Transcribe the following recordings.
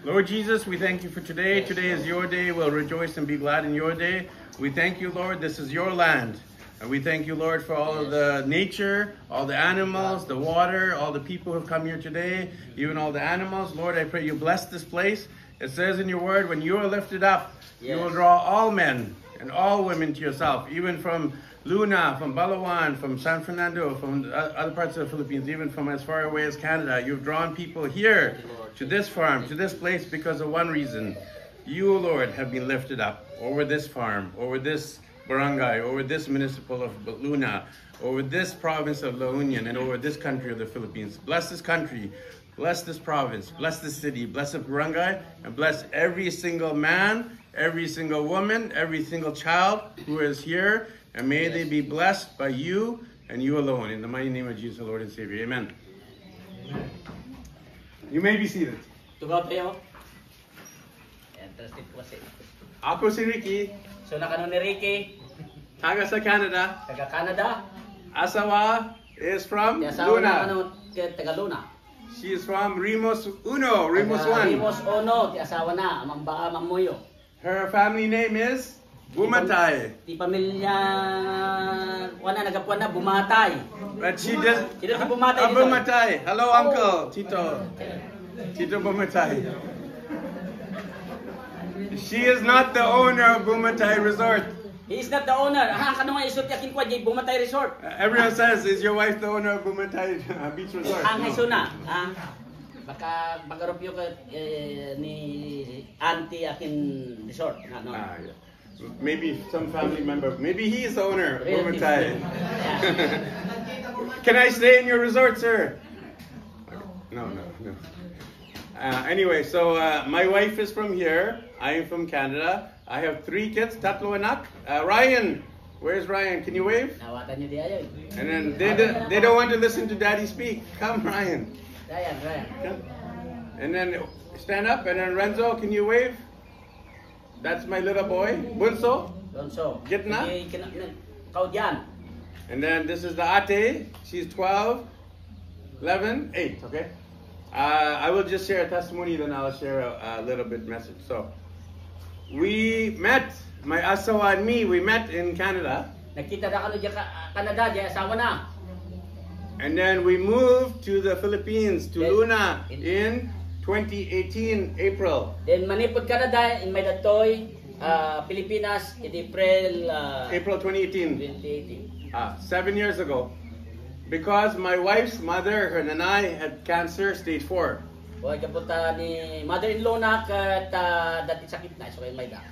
Lord Jesus, we thank you for today. Today is your day. We'll rejoice and be glad in your day. We thank you, Lord. This is your land. And we thank you, Lord, for all of the nature, all the animals, the water, all the people who have come here today, even all the animals. Lord, I pray you bless this place. It says in your word, when you are lifted up, you will draw all men and all women to yourself, even from Luna, from Balawan, from San Fernando, from other parts of the Philippines, even from as far away as Canada. You've drawn people here to this farm, to this place because of one reason. You, Lord, have been lifted up over this farm, over this barangay, over this municipal of Luna, over this province of La Union, and over this country of the Philippines. Bless this country, bless this province, bless this city, bless the barangay, and bless every single man, every single woman, every single child who is here, and may they be blessed by you and you alone. In the mighty name of Jesus, our Lord and Savior. Amen. You may be seated. Ako si Ricky. So nakano ni Ricky? Taga sa Canada. Taga Canada. Asawa is from Luna. Luna. Taga Luna. She is from Rimos Uno, Rimos 1. Rimos Uno, ti asawa na, amang baa mamuyo. Her family name is Bumatay. Ti pamilya wala nagapuan na Bumatay. But she does. Sino si Bumatay dito? Bumatay. Hello, Uncle Tito. Tito Bumatay. She is not the owner of Bumatay Resort. He is not the owner. Ha, kano nga isot yakin kwa di Bumatay Resort. Everyone says, is your wife the owner of Bumatay Beach Resort? Ang isuna, ha? Baka bagarupyo ka ni auntie akin resort. No? Yeah. Maybe some family member. Maybe he's the owner of Bumatay. Can I stay in your resort, sir? No. Anyway, so my wife is from here. I am from Canada. I have 3 kids, tatlo anak. Ryan, where's Ryan? Can you wave? Nawatan niyo di ayo. And then they don't want to listen to Daddy speak. Come, Ryan. Ryan. Come. And then stand up. And then Renzo, can you wave? That's my little boy, Bunso. Gitna. Kaudyan. And then this is the ate. She's 12, 11, 8. Okay. I will just share a testimony, then I'll share a little bit message. So, we met, my asawa and me, we met in Canada. Nakita na kano diya Canada, diya asawa na. And then we moved to the Philippines, to Luna, in 2018, April. Then manipod Canada, in may datoy, Pilipinas, in April 2018. 7 years ago. Because my wife's mother, her nanay, had cancer, stage 4. Boy, kapunta ni mother-in-law na kat dati sakit na, so may da.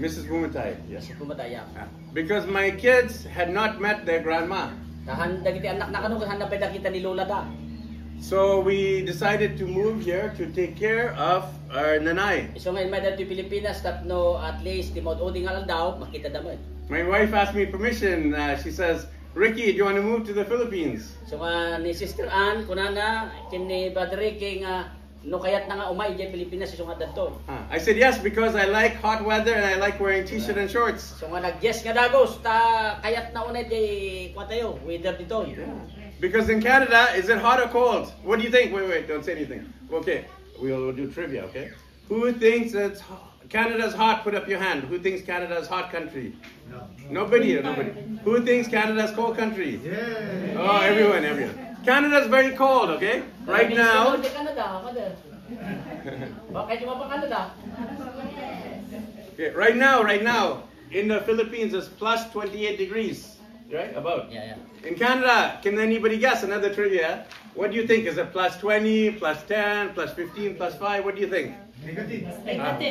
Mrs. Bumatay. Yes. Mrs. Bumatay, yeah. Because my kids had not met their grandma. Kahanda kiti anak na kanu, kahanda pa kita ni Lola da. So we decided to move here to take care of our nanay. So ngayon may dati Pilipinas, tapno at least di mo oding alang daw, makita daman. My wife asked me permission. She says, Ricky, do you want to move to the Philippines? So ni Sister Ann, kunana, kim ni Brother Ricky nga, no kayat na nga umay dyan Pilipinas, so nga dato. I said yes because I like hot weather and I like wearing t-shirt and shorts. So nga nag-yes nga dagos, ta kayat na unay di kwatayo, weather dito. Yeah. Because in Canada, is it hot or cold? What do you think? Wait, don't say anything. Okay, we'll do trivia, okay? Who thinks that Canada's hot? Put up your hand. Who thinks Canada's hot country? No. Nobody. Who thinks Canada's cold country? Yeah. Oh, everyone. Canada's very cold, okay? Right now. Okay, right now, in the Philippines, it's plus 28 degrees. Right? About. Yeah. In Canada, can anybody guess? Another trivia. What do you think? Is it plus 20, plus 10, plus 15, plus 5? What do you think? Negative.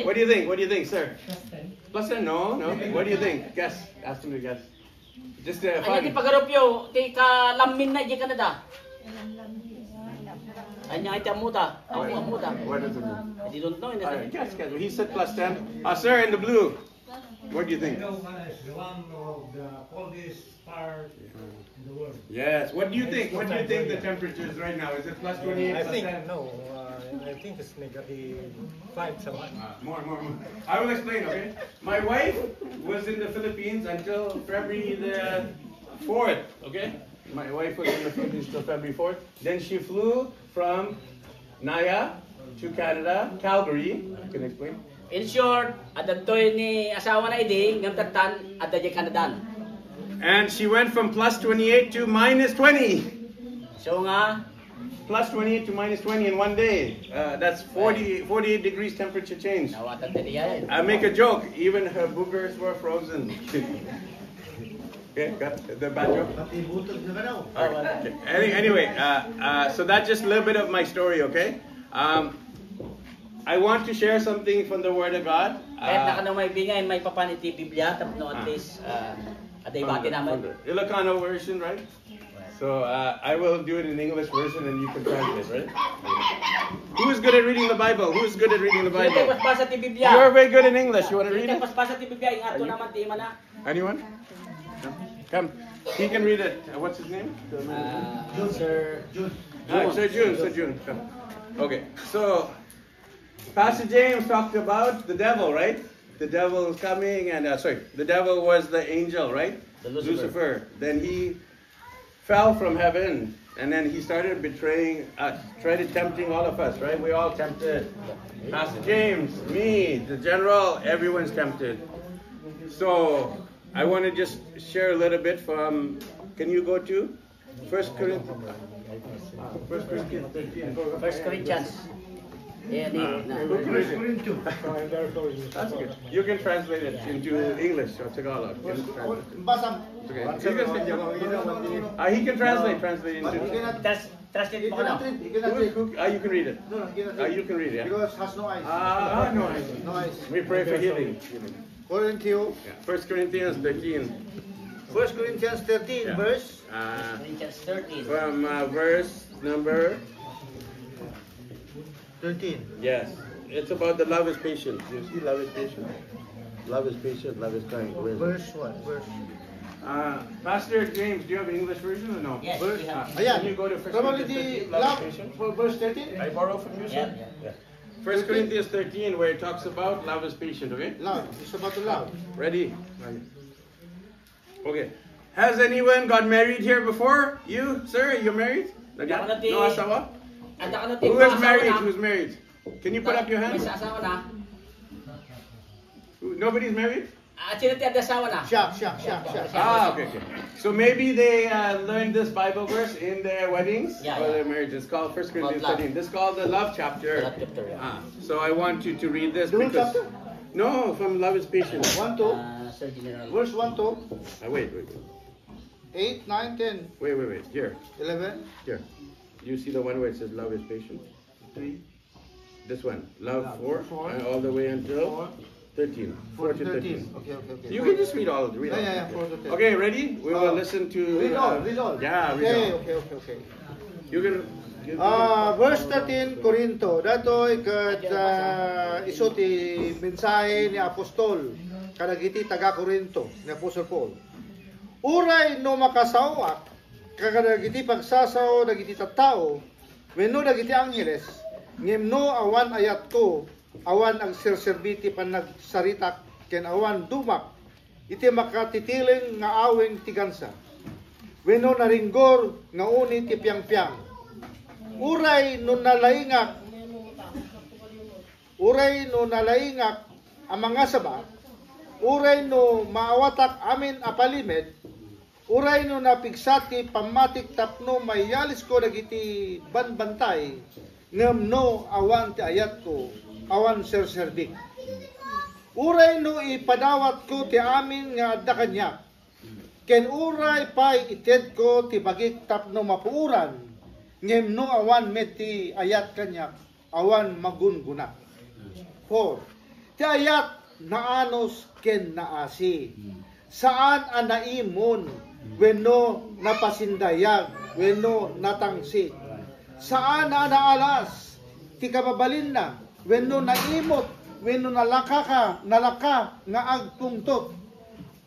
What do you think, sir? Plus 10? No. What do you think? Guess. Ask him to guess. Just Ano fun. ti pagaropyo, ti kalamin na di Canada. Anya iti amuta. Amuta. What does it mean? I don't know. Alright, guess. He said plus 10. Sir, in the blue. What do you think? It's one of the coldest part in the world. Yes. What do you think? What do you think the temperature is right now? Is it plus 28? I plus think 10? no. I think it's negative 5 something. More. I will explain, okay? My wife was in the Philippines until February the 4th, okay? My wife was in the Philippines till February 4th. Then she flew from Naya to Canada, Calgary. You can explain. In short, adadtoy ni asawa na idi ngam tatan adadya Kanadan. And she went from plus 28 to minus 20. So nga Plus 28 to minus 20 in one day. That's 48 degrees temperature change. nawatan ta diya. I make a joke, even her boogers were frozen. Okay, got the bad joke? Pati butog na daw. Okay. Anyway, so that's just a little bit of my story, okay? I want to share something from the Word of God. Kahit na kanang may bingay may papaniti Biblia tapno at least aday bati naman. Ilocano version, right? So I will do it in English version and you can translate, right? Who is good at reading the Bible? Who is good at reading the Sino Bible? paspasa ti Biblia? You're very good in English. You want to read Sino it? paspasa ti Biblia ingato naman ti mana. Anyone? No? Come. He can read it. What's his name? Sir June. Sir June. Sir June. Come. Okay. So Pastor James talked about the devil, right? The devil is coming, and the devil was the angel, right? The Lucifer. Then he fell from heaven, and then he started betraying us, started tempting all of us, right? We all tempted. Pastor James, me, the general, everyone's tempted. So I want to just share a little bit from. Can you go to 1 Corinthians 13? First Corinthians. Yeah, First Corinthians. That's good. You can translate it into English or Tagalog. You can translate it. Basa. Okay. He can translate into. Translate You mo cannot na. read. You cannot read. You can read it. No, you cannot read. You can read it. Yeah? Because has no eyes. No. No eyes. We pray for healing. Corinthians. Yeah. 1 Corinthians 13. 1 Corinthians 13 Yeah. verse. Corinthians 13. From verse number. 13. Yes. It's about the love is patient. You see, love is patient. Love is patient. Love is kind. Where is it? Verse what? Verse. Pastor James, do you have an English version or no? Yes, Verse. we have. Ayan. Can you go to 1 Probably Corinthians 13? the Love love. is patient. Verse 13. I borrow from you, sir? Yeah. 1 Corinthians 13, where it talks about love is patient, okay? Love. It's about the love. Ready? Okay. Has anyone got married here before? You, sir, you're married? No asawa? Anda ka na Who is married? Who's married? Can you put up your May hand? asawa na. Nobody's married? Sino ti ada asawa na? Siya. Okay. So maybe they learned this Bible verse in their weddings Yeah, or yeah. their marriages. It's called 1 Corinthians love. 13. This is called the love chapter. Love chapter, yeah. So I want you to read this The whole because... chapter? No, from Love is Patient. 1 to. Sir General. Verse 1 to. Wait. 8, 9, 10, Wait. Here. 11. Here. You see the one where it says love is patient? 3. This one. Love 4. Four. And all the way until 13. 4 to 13. Okay. You can just read all. Yeah, 4 to 10. Okay, ready? We will listen to... Read all. Yeah, read all. Okay. You can... Verse 13 Corinto. Datoy kat iso ti mensahe ni apostol kadagiti taga Corinto ni Apostol Paul. Uray no makasawak kadagiti pagsasaw dagiti tattao wenno dagiti angheles ngem awan ayat ko awan ang serserbiti pan nagsaritak ken awan dumak iti makatitiling nga aweng tigansa wenno naringgor nga uni ti piang-piang. Uray no nalaingak ang mga saba, uray no maawatak amin apalimed, uray no napigsati pamatik tapno mayalis ko dagiti banbantay, ngem no awan ti ayat ko, awan serserbik. Uray no ipadawat ko ti amin nga adda kanya, ken uray pay ited ko ti bagik tapno mapuuran, ngem no awan meti ayat kanya awan magungunak. 4. Ti ayat naanos ken naasi. Saan ang naimon wenno napasindayag wenno natangsi. Saan na naalas ti kababalin na wenno naimot wenno nalaka nga agtungtot.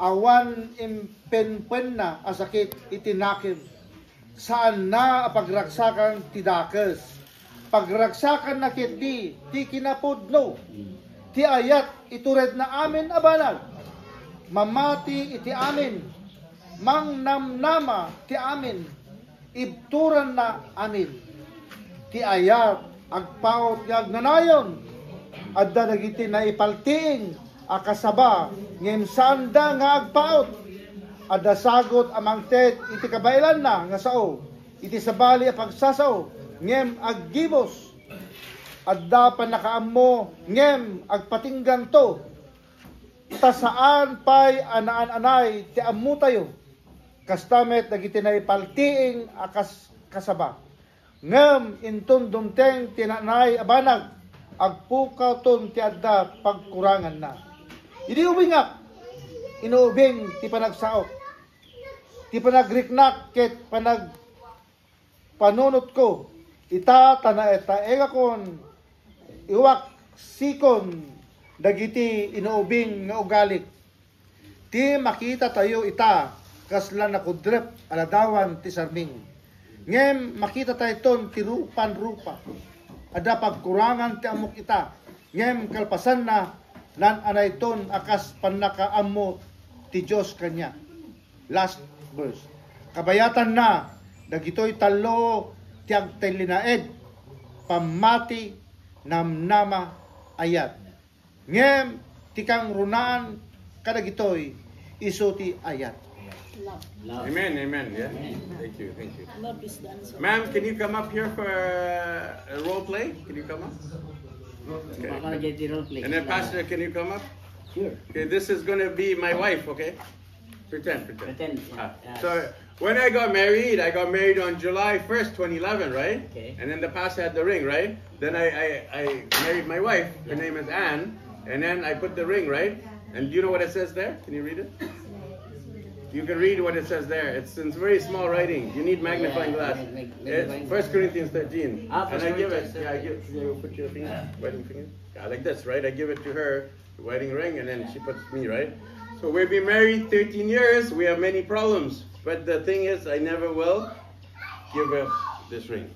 Awan impenpen na asakit itinakim. Saan na pagragsakan ti dakes? Pagragsakan na kiti ti kinapudno. Ti ayat itured na amin abanag. Mamati iti amin. mang namnama ti amin, ibturan na amin, ti ayat, agpaot nga agnanayon, adda dagiti na ipalting, akasaba, ngem sanda nga agpaot, adda sagot amang ted, iti kabailan na, nga sao, iti sabali a pagsasao, ngem aggibos, adda pa nakaammo, ngem agpatinggan to, ta saan pa'y anaan-anay, ti ammo tayo, kastamet dagiti na ipalting, kasaba, ngem inton dumteng tinanay abanag, agpukaw ton ti adda pagkurangan na. Idi ubingak, inuubing ti panagsaok, ti panagriknak ket panunot ko, ita tana eta egakon, iwak sikon, dagiti inuubing nga ugalit. Ti makita tayo ita, kasla na kudrep aladawan ti sarming. Ngem makita tayo ton ti rupan-rupa. Ada pagkurangan ti amok ita. Ngem kalpasan na lan anay ton akas panakaammo ti Diyos kanya. Last verse. Kabayatan na dagitoy talo ti agtaylinaed pamati namnama ayat. Ngem ti kang runaan kadagitoy isu ti ayat. Love. Amen, amen. Yeah. Thank you, thank you. Love is the answer. Ma'am, can you come up here for a role play? Can you come up? Baka na-get role play. And then Pastor, can you come up? Sure. Okay, this is going to be my wife, okay? Pretend. Pretend. So, when I got married on July 1st, 2011, right? Okay. And then the pastor had the ring, right? Then I married my wife. Her name is Anne. And then I put the ring, right? And do you know what it says there? Can you read it? You can read what it says there. It's in very small writing. You need magnifying glass. It's 1 Corinthians 13. And I give it. Yeah, you put your finger, wedding finger. Yeah, like this, right? I give it to her, the wedding ring, and then she puts me, right? So we've been married 13 years. We have many problems. But the thing is, I never will give up this ring.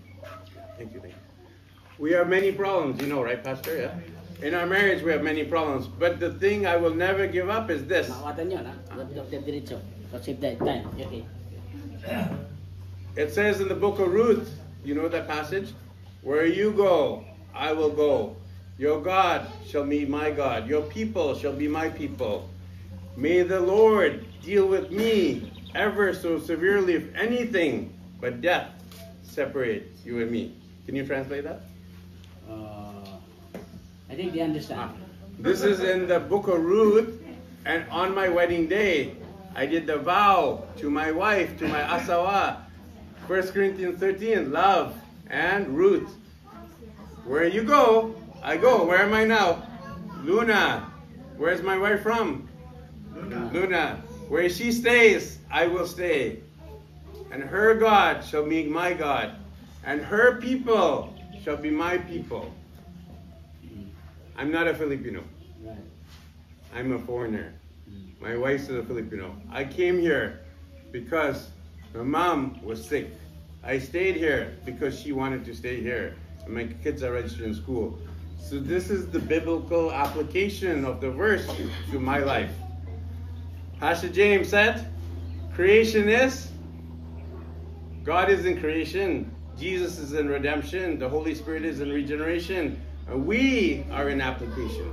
Thank you. We have many problems, you know, right, Pastor? Yeah. In our marriage, we have many problems. But the thing I will never give up is this. Makawatan yun, ha? Diretso. Save that time. Okay. It says in the book of Ruth, you know that passage? Where you go, I will go. Your God shall be my God. Your people shall be my people. May the Lord deal with me ever so severely if anything but death separates you and me. Can you translate that? I think they understand. This is in the book of Ruth, and on my wedding day, I did the vow to my wife, to my asawa. 1 Corinthians 13, love and Ruth. Where you go, I go. Where am I now? Luna. Where's my wife from? Luna. Where she stays, I will stay. And her God shall be my God. And her people shall be my people. I'm not a Filipino. Right. I'm a foreigner. My wife's a Filipino. I came here because my mom was sick. I stayed here because she wanted to stay here. And my kids are registered in school. So this is the biblical application of the verse to my life. Pastor James said, creation is, God is in creation. Jesus is in redemption. The Holy Spirit is in regeneration. And we are in application.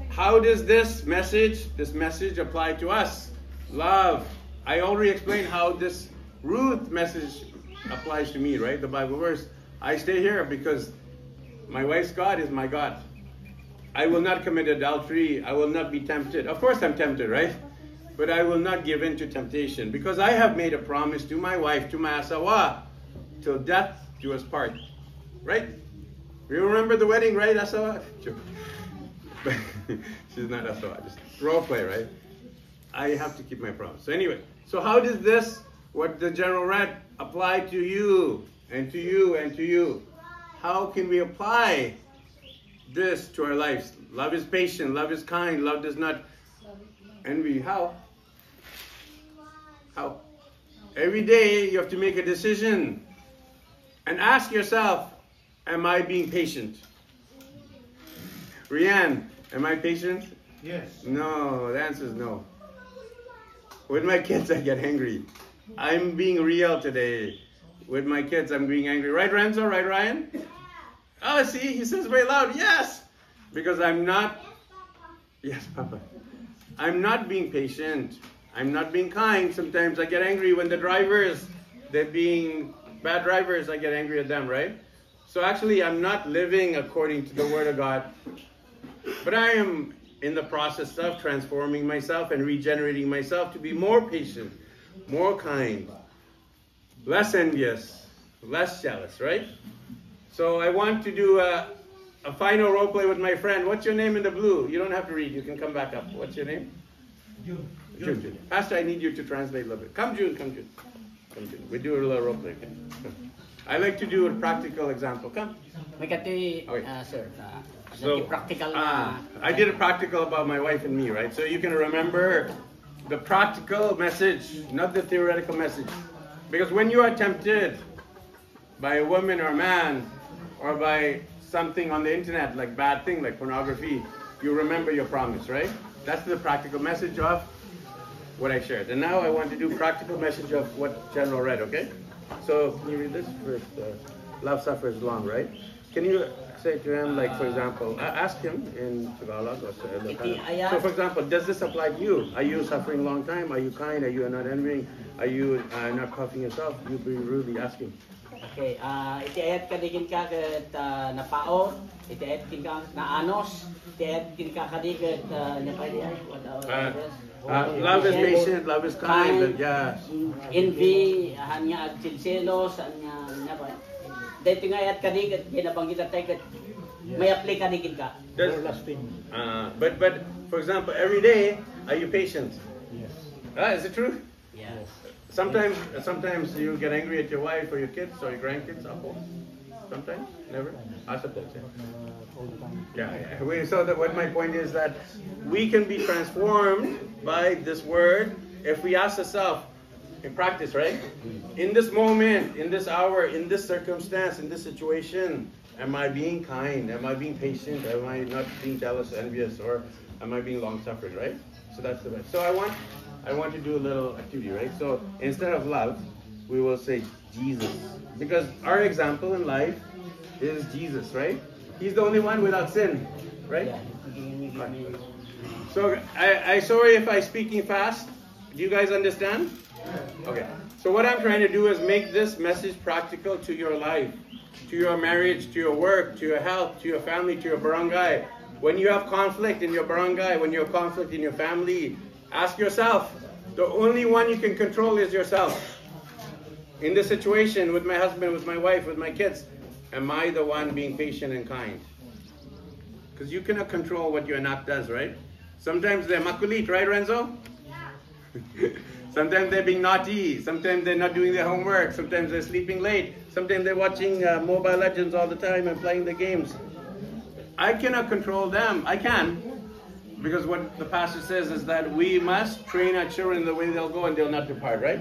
How does this message apply to us? Love. I already explained how this Ruth message applies to me, right? The Bible verse. I stay here because my wife's God is my God. I will not commit adultery. I will not be tempted. Of course I'm tempted, right? But I will not give in to temptation because I have made a promise to my wife, to my asawa, till death do us part. Right? You remember the wedding, right, asawa? She's not asawa, just role play, right? I have to keep my promise. So anyway, so how does this, what the general read, apply to you and to you and to you? How can we apply this to our lives? Love is patient, love is kind, love does not envy. How? Every day you have to make a decision and ask yourself, am I being patient? Rianne, am I patient? Yes. No, the answer is no. With my kids, I get angry. I'm being real today. With my kids, I'm being angry. Right, Renzo? Right, Ryan? Oh, see, he says very loud, yes! Because I'm not, yes, Papa. I'm not being patient. I'm not being kind. Sometimes I get angry when the drivers, they're being bad drivers, I get angry at them, right? So actually, I'm not living according to the Word of God. But I am in the process of transforming myself and regenerating myself to be more patient, more kind, less envious, less jealous, right? So I want to do a final role play with my friend. What's your name in the blue? You don't have to read. You can come back up. What's your name? June. June. Pastor, I need you to translate a little bit. Come, June. Come, June. Come, June. We do a little role play. Okay? Come. I like to do a practical example. Come. Okay. Sir. So, practical I did a practical about my wife and me, right? So you can remember the practical message, not the theoretical message. Because when you are tempted by a woman or a man, or by something on the internet, like bad thing, like pornography, you remember your promise, right? That's the practical message of what I shared. And now I want to do practical message of what General read, okay? So can you read this first? Love suffers long, right? Can you say to him, like, for example, ask him in Tagalog or Ilocano. So, for example, does this apply to you? Are you suffering a long time? Are you kind? Are you not envying? Are you not puffing yourself? You be really asking. Okay, iti ayat kadigin ka ket napaot, iti ayat kin ka naanos, iti ayat kin ka kadiget love is patient, love is kind, and yes. Envy, hanya agsilselos, hanya ba. Dito nga ayat kadiget ginabanggit tay ket may apply kadigin ka. Everlasting. But for example, every day are you patient? Yes. Is it true? Yes. Sometimes you get angry at your wife or your kids or your grandkids. Sometimes, never. I suppose. All the time. Yeah. So that what my point is that we can be transformed by this word if we ask ourselves in practice, right? In this moment, in this hour, in this circumstance, in this situation, am I being kind? Am I being patient? Am I not being jealous, envious, or am I being long-suffering, right? So that's the way. So I want to do a little activity, right? So instead of love, we will say Jesus. Because our example in life is Jesus, right? He's the only one without sin, right? So I sorry if I'm speaking fast. Do you guys understand? Okay. So what I'm trying to do is make this message practical to your life, to your marriage, to your work, to your health, to your family, to your barangay. When you have conflict in your barangay, when you have conflict in your family, ask yourself, the only one you can control is yourself. In this situation with my husband, with my wife, with my kids, am I the one being patient and kind? Because you cannot control what your anak does, right? Sometimes they're makulit, right, Renzo? Yeah. Sometimes they're being naughty. Sometimes they're not doing their homework. Sometimes they're sleeping late. Sometimes they're watching Mobile Legends all the time and playing the games. I cannot control them. I can. Because what the pastor says is that we must train our children the way they'll go and they'll not depart, right?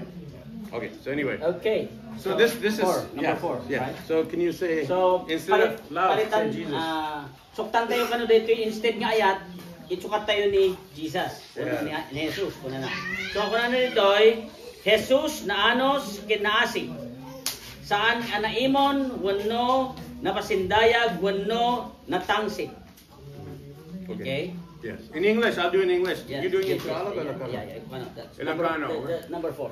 Okay, so anyway. Okay. So this is number four. Yeah. Right? So can you say instead of love, say Jesus? Suktan tayo kano dito instead nga ayat, isukat tayo ni Jesus. Ni Jesus. So kung ano dito ay Jesus na anos kinaasig. Saan anaimon wenno napasindayag wenno natangsig. Okay? Yes. In English, I'll do in English. Yes. You're doing it in Yeah. That's Ilocano. Number 4.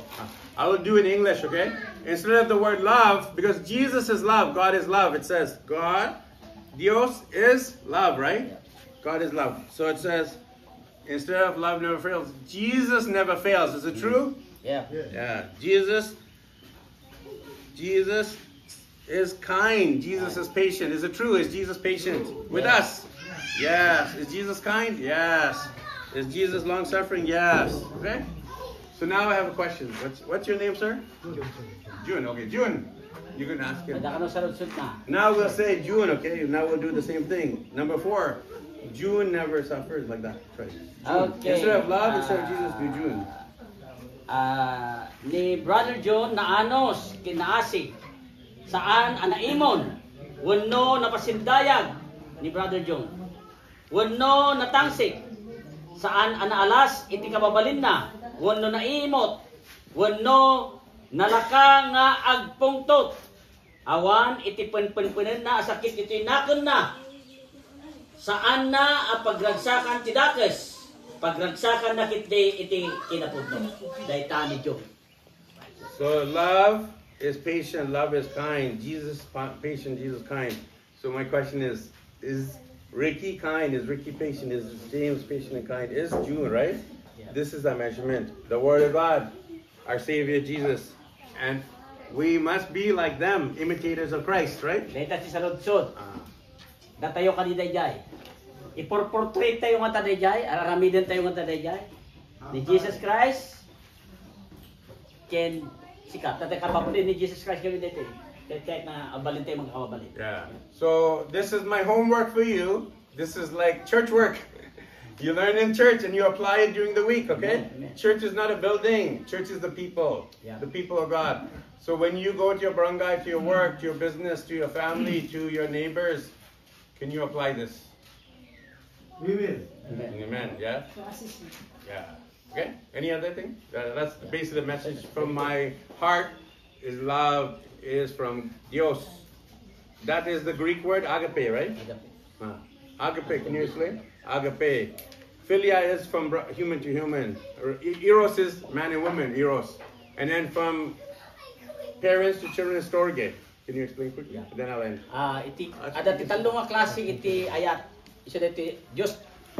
I will do in English, okay? Instead of the word love, because Jesus is love, God is love. It says, God, Dios is love, right? God is love. So it says, instead of love never fails, Jesus never fails. Is it true? Yeah. Yeah. Jesus is kind. Jesus is patient. Is it true? Is Jesus patient with us? Yes. Is Jesus kind? Yes. Is Jesus long-suffering? Yes. Okay? So now I have a question. What's your name, sir? June. Okay, June. You can ask him. Now we'll say June, okay? Now we'll do the same thing. Number 4. June never suffers like that. Try. Okay. Instead of love, instead of Jesus, do June. Ni Brother John na anos kinaasig. Saan anaimon wenno napasindayag ni Brother John. Wenno natangsig. Saan anaalas iti kababalin na Wano naiimot. Wano nalaka nga agpungtot. Awan iti penpen-penen na sakit iti nakon na. Saan na ang pagragsakan ti dakes? Pagragsakan na kiti iti kinapudno. Dayta ni Job. So love is patient, love is kind. Jesus patient, Jesus kind. So my question is Ricky kind? Is Ricky patient? Is James patient and kind? Is June, right? Yeah. This is our measurement. The Word of God, our Savior Jesus. And we must be like them, imitators of Christ, right? Dayta si saludsod. Datayo ka ni dayjay. I-portrait tayo nga tadayjay, aramidin tayo nga tadayjay. Ni Jesus Christ, ken sikat. Tatay kababulin ni Jesus Christ kami dito. Kahit na abalin tayo magkawabalin. Yeah. So this is my homework for you. This is like church work. You learn in church and you apply it during the week, okay? Amen. Church is not a building. Church is the people. Yeah. The people of God. So when you go to your barangay, to your work, to your business, to your family, to your neighbors, can you apply this? We will. Amen. Amen. Yeah? Yeah. Okay? Any other thing? That's basically the message from my heart. Is love is from Dios. That is the Greek word agape, right? Agape, can you explain? Agape. Philia is from human to human. Eros is man and woman, eros. And then from parents to children is storge. Can you explain quickly? Yeah. Then I'll end. Iti ada ti talo nga klase iti ayat. Isa dito Dios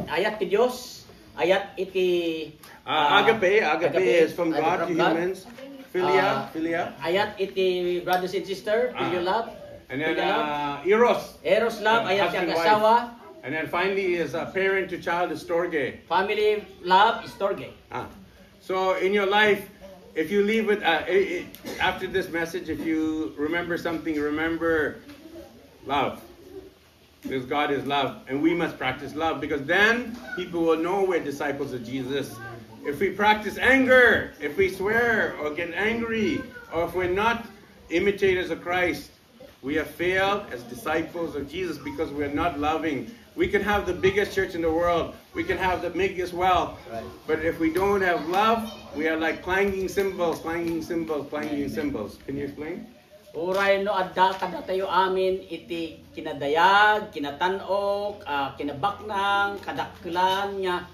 ayat ti Dios, ayat iti Agape is from God to from God. humans. Philia. Ayat iti brothers and sister, filial love. And then filial love. eros. Eros love, ayat husband, yang wife. asawa. And then finally is parent to child is storge. Family love is storge. So in your life, if you leave it after this message, if you remember something, remember love. Because God is love, and we must practice love, because then people will know we're disciples of Jesus. If we practice anger, if we swear or get angry, or if we're not imitators of Christ, we have failed as disciples of Jesus because we're not loving. We can have the biggest church in the world. We can have the biggest wealth. Right. But if we don't have love, we are like clanging cymbals, clanging cymbals, clanging cymbals. Can you explain? Uray no adda kada tayo amin iti kinadayag, kinatanog, kinabaknang, kadaklan nya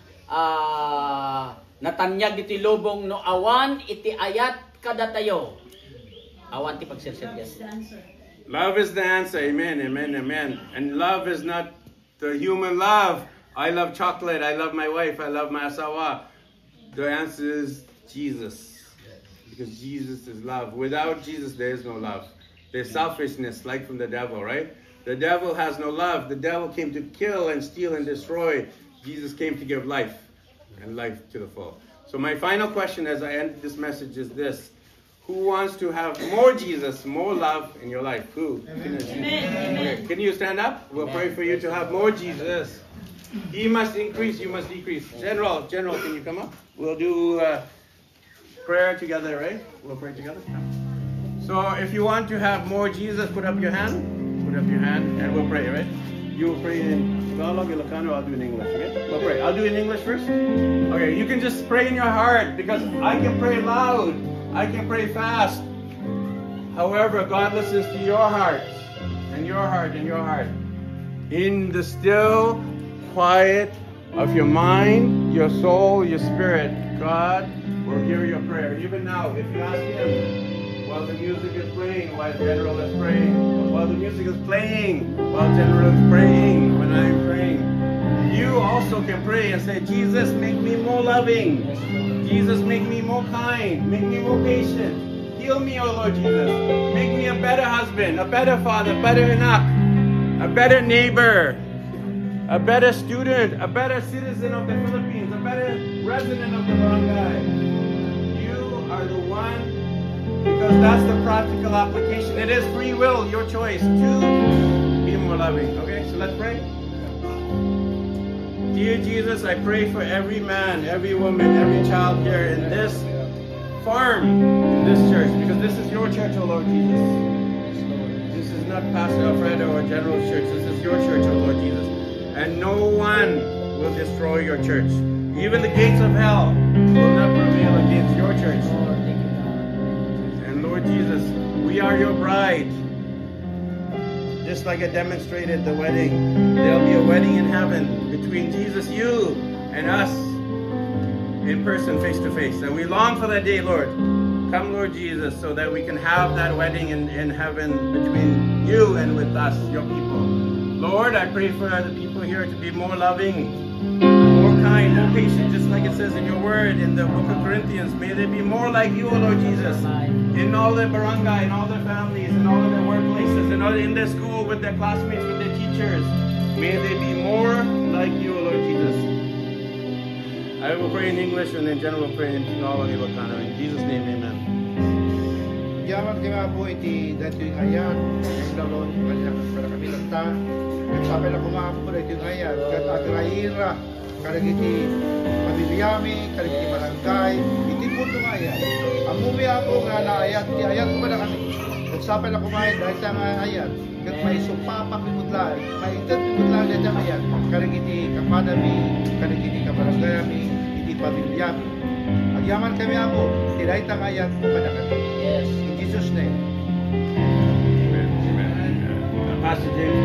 natanyag iti lubong no awan iti ayat kada tayo. Awan ti pagserserbyas. Love is the answer. Amen, amen, amen. And love is not the human love. I love chocolate. I love my wife. I love my asawa. The answer is Jesus. Because Jesus is love. Without Jesus, there is no love. There's selfishness, like from the devil, right? The devil has no love. The devil came to kill and steal and destroy. Jesus came to give life, and life to the full. So my final question as I end this message is this. Who wants to have more Jesus, more love in your life? Who? Amen. Okay. Can you stand up? We'll pray for you to have more Jesus. He must increase, you must decrease. General, can you come up? We'll do prayer together, right? We'll pray together. So if you want to have more Jesus, put up your hand. Put up your hand and we'll pray, right? You will pray in Tagalog, Ilocano, I'll do in English, okay? We'll pray. I'll do in English first. Okay, you can just pray in your heart because I can pray loud. I can pray fast. However, God listens to your heart and your heart and your heart. In the still quiet of your mind, your soul, your spirit, God will hear your prayer. Even now, if you ask Him, while the music is playing, while General is praying, while the music is playing, while General is praying, when I am praying, you also can pray and say, Jesus, make me more loving. Jesus, make me more kind. Make me more patient. Heal me, O Lord Jesus. Make me a better husband, a better father, a better anak, a better neighbor, a better student, a better citizen of the Philippines, a better resident of the barangay. You are the one. Because that's the practical application. It is free will, your choice to be more loving. Okay, so let's pray. Dear Jesus, I pray for every man, every woman, every child here in this farm, in this church, because this is your church, O Lord Jesus. This is not Pastor Alfredo or General's church. This is your church, O Lord Jesus. And no one will destroy your church. Even the gates of hell will not prevail against your church. Lord, thank you, God. And Lord Jesus, we are your bride. Just like I demonstrated the wedding, there'll be a wedding in heaven between Jesus, you, and us in person, face to face. And we long for that day, Lord. Come, Lord Jesus, so that we can have that wedding in heaven between you and with us, your people. Lord, I pray for the people here to be more loving, more kind, more patient, just like it says in your word in the book of Corinthians. May they be more like you, O Lord Jesus, in all their barangay, in all their families, in all of their workplaces, in their school, with their classmates, with their teachers. May they be more like you, O Lord Jesus. I will pray in English and then Jen will pray in Tagalog, Ilocano. In Jesus' name, amen. Yaman kaya po iti dito yung ayat, ang dalon, para kami lanta. Nagsabi na kumahan po dito yung ayat, kat agraira, karag iti pamilyami, karag iti barangay, iti po itong ayat. Ang mumi ako nga na ayat, iti ayat ko na kami. Nagsabi na kumahan dahil sa ayat, kat may sumpapak ni mutlan, may ikat ni mutlan dahil sa ayat, karag iti kapadami, karag iti kabarangayami, iti pamilyami. Agyaman kami ako, tinay tang ayat ko pa na kami. Yes. In Jesus' name. Amen. Amen. Pastor James,